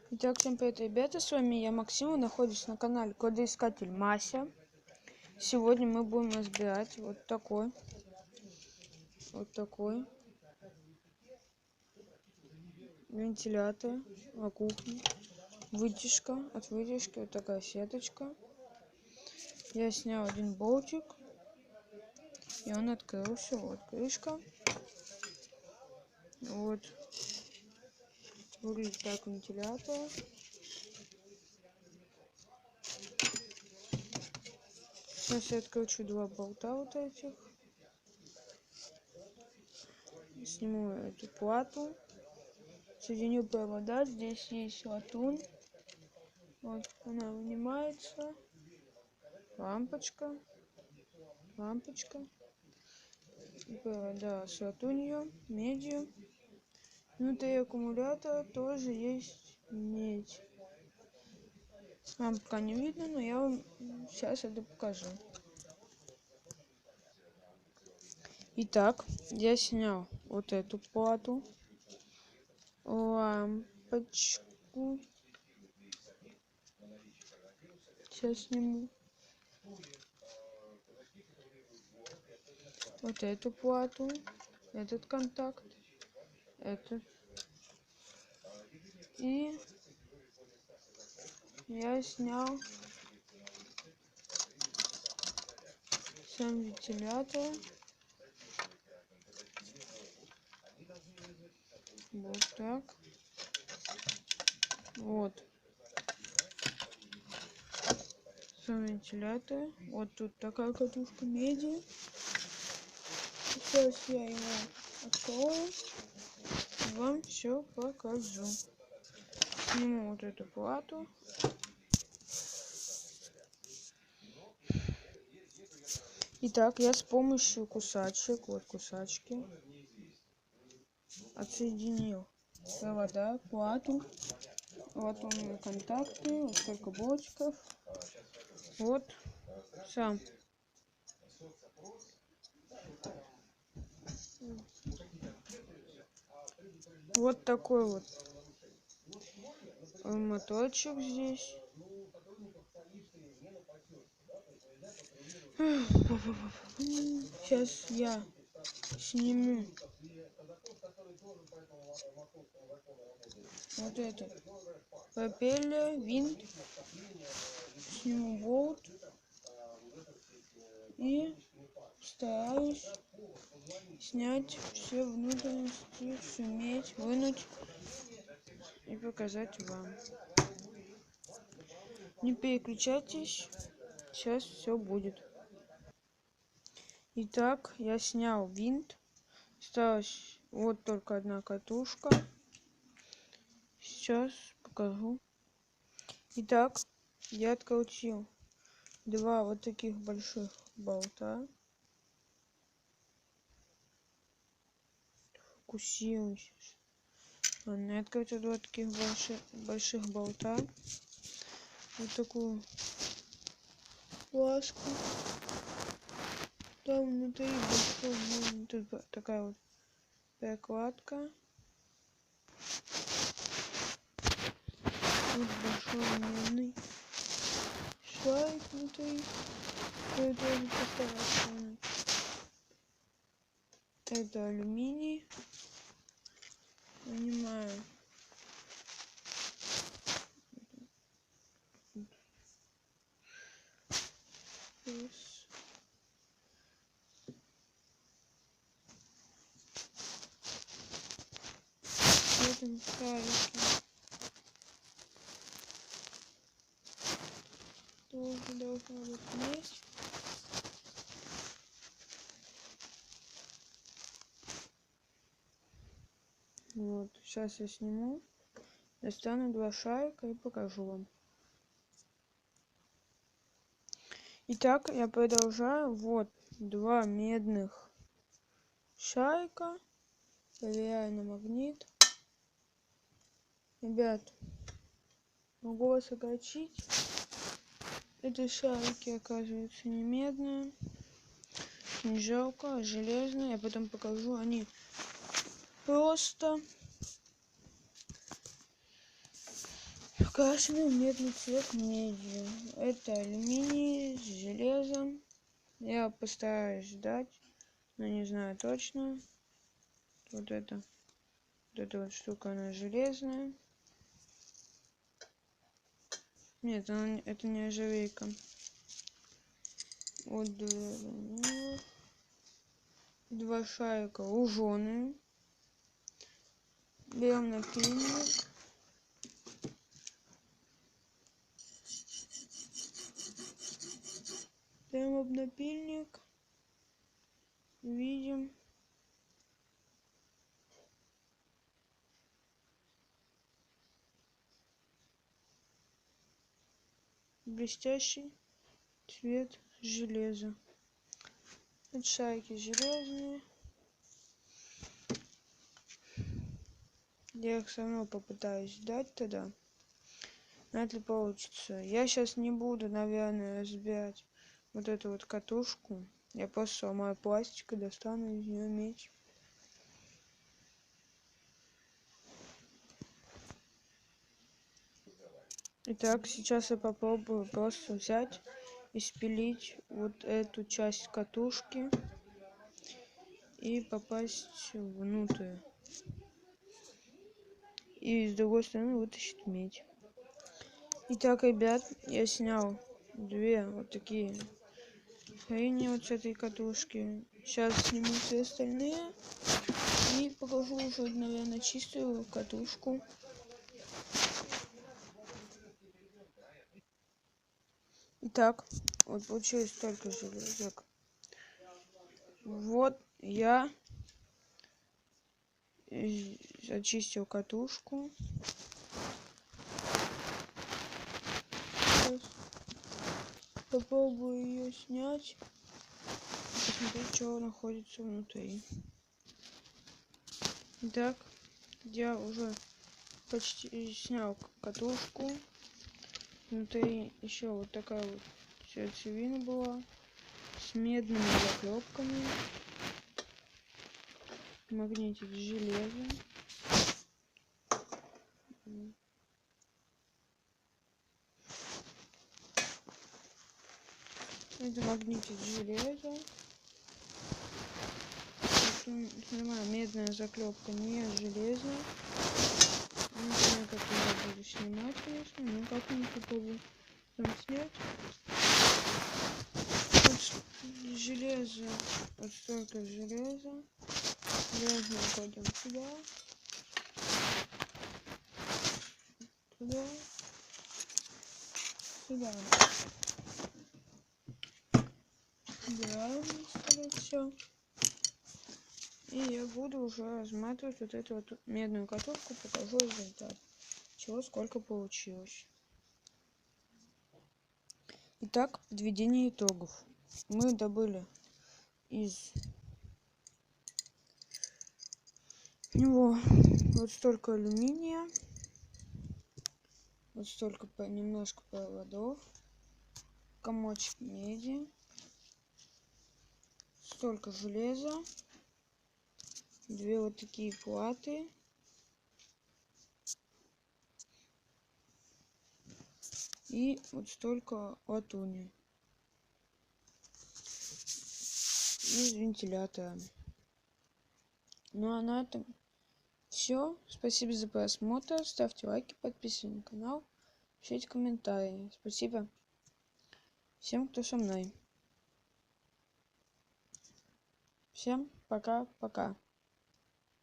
Итак, всем привет, ребята, с вами я, Максим, вы находитесь на канале Кодоискатель Мася. Сегодня мы будем разбирать вот такой вентилятор на кухне. Вытяжка, от вытяжки вот такая сеточка. Я снял один болтик, и он открылся. Вот крышка. Вот выглядит так вентилятор. Сейчас я откручу два болта вот этих. Сниму эту плату. Соединю провода. Здесь есть латунь. Вот она вынимается. Лампочка. Провода с латунью, медью. Внутри аккумулятора тоже есть медь. Вам пока не видно, но я вам сейчас это покажу. Итак, я снял вот эту плату, лампочку. Сейчас сниму. Вот эту плату, этот контакт, этот. И я снял сам вентилятор. Вот так. Вот. Сам вентилятор. Вот тут такая катушка меди. Сейчас я его открою и вам все покажу. Сниму вот эту плату. Итак, я с помощью кусачек, вот кусачки, отсоединил провода, плату. Вот у меня контакты, вот сколько болтиков. Вот сам. Вот такой вот моторчик здесь. Сейчас я сниму вот этот пропеллер, винт, сниму болт и стараюсь снять все внутренности, суметь вынуть и показать вам. Не переключайтесь, сейчас все будет. Итак, я снял винт. Осталась вот только одна катушка. Сейчас покажу. Итак, я открутил два вот таких больших болта. Фокусируюсь. Ладно, я открутил два таких больших болта. Вот такую флажку. Там внутри большой, тут такая вот прокладка. Тут большой медный шарик внутри. Это постараться. Это алюминий. Понимаю. В этом шарике тоже должна быть медь. Вот, сейчас я сниму, достану два шарика и покажу вам. Итак, я продолжаю. Вот два медных шарика. Проверяю на магнит. Ребят, могу вас огорчить. Эти шарики, оказывается, не медные. Не жалко, а железные. Я потом покажу. Они просто Крашеный медный цвет медью. Это алюминий с железом. Я постараюсь ждать, но не знаю точно. Вот эта вот штука, она железная. Нет, это не нержавейка. Вот два шарика луженые. Берем напильник. Берем об напильник. Видим. Блестящий цвет железа. Это шарики железные. Я их все равно попытаюсь сдать тогда. Вряд ли получится. Я сейчас не буду, наверное, разбирать вот эту вот катушку. Я просто сломаю пластик и достану из нее медь. Итак, сейчас я попробую просто взять и спилить вот эту часть катушки и попасть внутрь. И с другой стороны вытащить медь. Итак, ребят, я снял две вот такие хрени вот с этой катушки. Сейчас сниму все остальные и покажу уже, наверное, чистую катушку. Итак, вот получилось столько железок. Вот я очистил катушку. Сейчас попробую ее снять и посмотреть, что находится внутри. Итак, я уже почти снял катушку. Внутри еще вот такая вот сердцевина была с медными заклепками. Магнитик с железом. Это магнитик с железом. Снимаю, медная заклепка, не железная. Не знаю, как я буду снимать, конечно, но как-нибудь попробую там снять. Вот железо, вот столько железа. Железо кладем сюда. Туда. Сюда. Убираем, все. И я буду уже разматывать вот эту вот медную катушку, покажу результат. Чего сколько получилось. Итак, подведение итогов. Мы добыли из него вот столько алюминия, вот столько немножко проводов, комочек меди, столько железа, две вот такие платы, и вот столько латуни из вентилятора. Ну а на этом все. Спасибо за просмотр. Ставьте лайки, подписывайтесь на канал, пишите комментарии. Спасибо всем, кто со мной. Всем пока-пока.